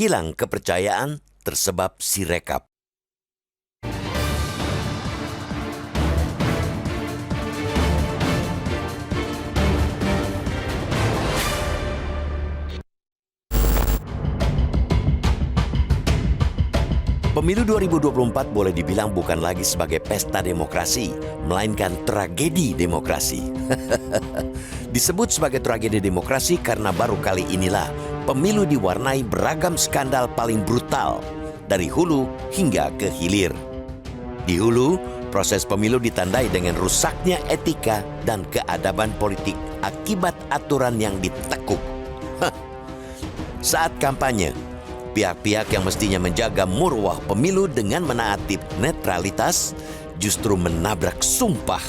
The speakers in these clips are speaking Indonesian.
Hilang kepercayaan tersebab Sirekap. Pemilu 2024 boleh dibilang bukan lagi sebagai pesta demokrasi, melainkan tragedi demokrasi. Disebut sebagai tragedi demokrasi karena baru kali inilah pemilu diwarnai beragam skandal paling brutal, dari hulu hingga ke hilir. Di hulu, proses pemilu ditandai dengan rusaknya etika dan keadaban politik akibat aturan yang ditekuk. Saat kampanye, pihak-pihak yang mestinya menjaga marwah pemilu dengan menaati netralitas justru menabrak sumpah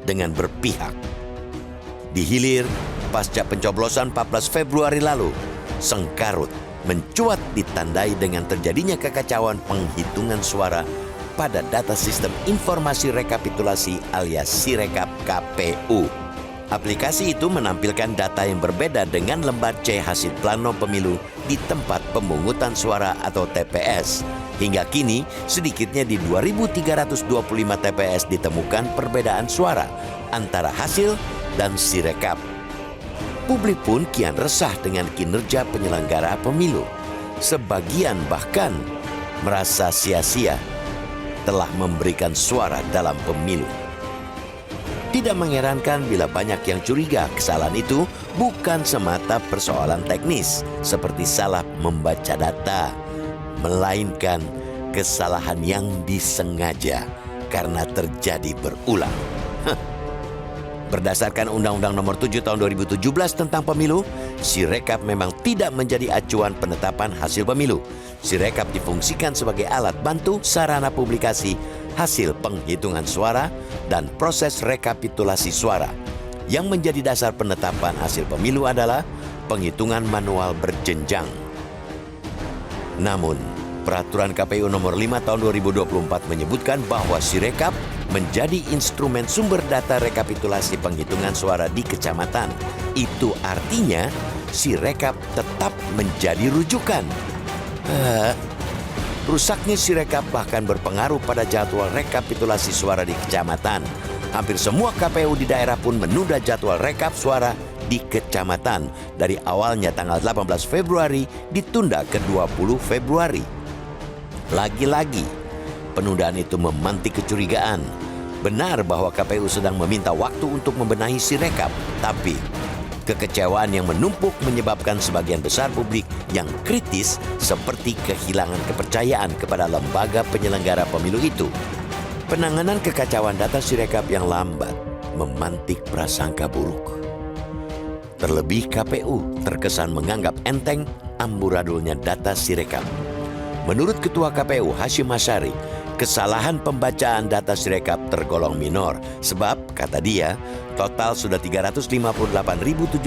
dengan berpihak. Di hilir, pasca pencoblosan 14 Februari lalu, sengkarut mencuat ditandai dengan terjadinya kekacauan penghitungan suara pada data sistem informasi rekapitulasi alias Sirekap KPU. Aplikasi itu menampilkan data yang berbeda dengan lembar C hasil plano pemilu di tempat pemungutan suara atau TPS. Hingga kini, sedikitnya di 2.325 TPS ditemukan perbedaan suara antara hasil dan Sirekap. Publik pun kian resah dengan kinerja penyelenggara pemilu. Sebagian bahkan merasa sia-sia telah memberikan suara dalam pemilu. Tidak mengherankan bila banyak yang curiga kesalahan itu bukan semata persoalan teknis seperti salah membaca data, melainkan kesalahan yang disengaja karena terjadi berulang. Berdasarkan Undang-Undang Nomor 7 Tahun 2017 tentang Pemilu, Sirekap memang tidak menjadi acuan penetapan hasil pemilu. Sirekap difungsikan sebagai alat bantu sarana publikasi hasil penghitungan suara dan proses rekapitulasi suara. Yang menjadi dasar penetapan hasil pemilu adalah penghitungan manual berjenjang. Namun, Peraturan KPU Nomor 5 Tahun 2024 menyebutkan bahwa Sirekap menjadi instrumen sumber data rekapitulasi penghitungan suara di kecamatan. Itu artinya Sirekap tetap menjadi rujukan. Rusaknya Sirekap bahkan berpengaruh pada jadwal rekapitulasi suara di kecamatan. Hampir semua KPU di daerah pun menunda jadwal rekap suara di kecamatan. Dari awalnya tanggal 18 Februari ditunda ke 20 Februari. Lagi-lagi, penundaan itu memantik kecurigaan. Benar bahwa KPU sedang meminta waktu untuk membenahi Sirekap, tapi kekecewaan yang menumpuk menyebabkan sebagian besar publik yang kritis seperti kehilangan kepercayaan kepada lembaga penyelenggara pemilu itu. Penanganan kekacauan data Sirekap yang lambat memantik prasangka buruk. Terlebih KPU terkesan menganggap enteng amburadulnya data Sirekap. Menurut Ketua KPU Hashim Asyari, kesalahan pembacaan data Sirekap tergolong minor sebab, kata dia, total sudah 358.775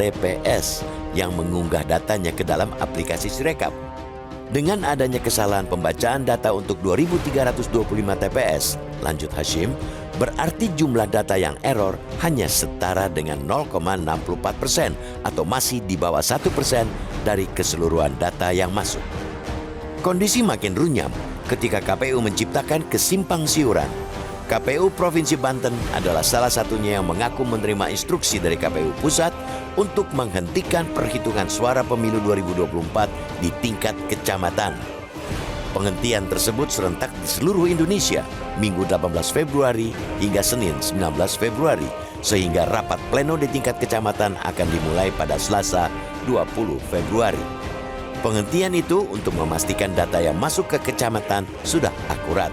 TPS yang mengunggah datanya ke dalam aplikasi Sirekap. Dengan adanya kesalahan pembacaan data untuk 2.325 TPS, lanjut Hashim, berarti jumlah data yang error hanya setara dengan 0,64% atau masih di bawah 1% dari keseluruhan data yang masuk. Kondisi makin runyam ketika KPU menciptakan kesimpang siuran. KPU Provinsi Banten adalah salah satunya yang mengaku menerima instruksi dari KPU Pusat untuk menghentikan perhitungan suara pemilu 2024 di tingkat kecamatan. Penghentian tersebut serentak di seluruh Indonesia Minggu 18 Februari hingga Senin 19 Februari, sehingga rapat pleno di tingkat kecamatan akan dimulai pada Selasa 20 Februari. Penghentian itu untuk memastikan data yang masuk ke kecamatan sudah akurat.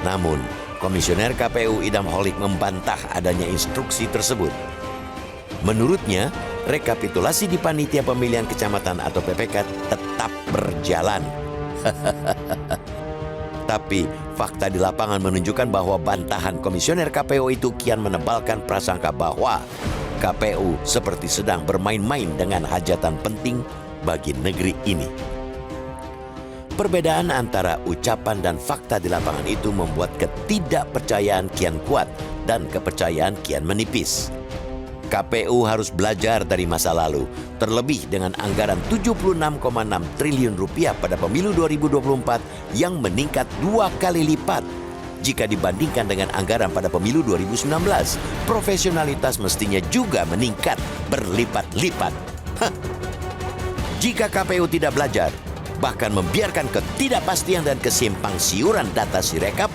Namun, Komisioner KPU Idam Holik membantah adanya instruksi tersebut. Menurutnya, rekapitulasi di Panitia Pemilihan Kecamatan atau PPK tetap berjalan. Tapi, fakta di lapangan menunjukkan bahwa bantahan Komisioner KPU itu kian menebalkan prasangka bahwa KPU seperti sedang bermain-main dengan hajatan penting bagi negeri ini. Perbedaan antara ucapan dan fakta di lapangan itu membuat ketidakpercayaan kian kuat dan kepercayaan kian menipis. KPU harus belajar dari masa lalu, terlebih dengan anggaran 76,6 triliun rupiah pada pemilu 2024 yang meningkat 2 kali lipat. Jika dibandingkan dengan anggaran pada pemilu 2019, profesionalitas mestinya juga meningkat berlipat-lipat. Jika KPU tidak belajar, bahkan membiarkan ketidakpastian dan kesimpang siuran data Sirekap,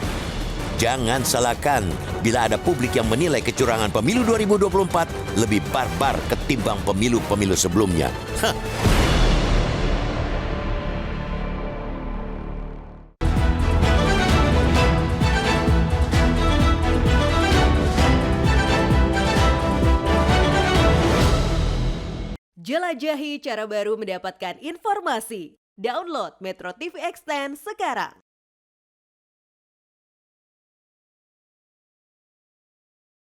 jangan salahkan bila ada publik yang menilai kecurangan pemilu 2024 lebih barbar ketimbang pemilu-pemilu sebelumnya. Jelajahi cara baru mendapatkan informasi. Download Metro TV Extend sekarang.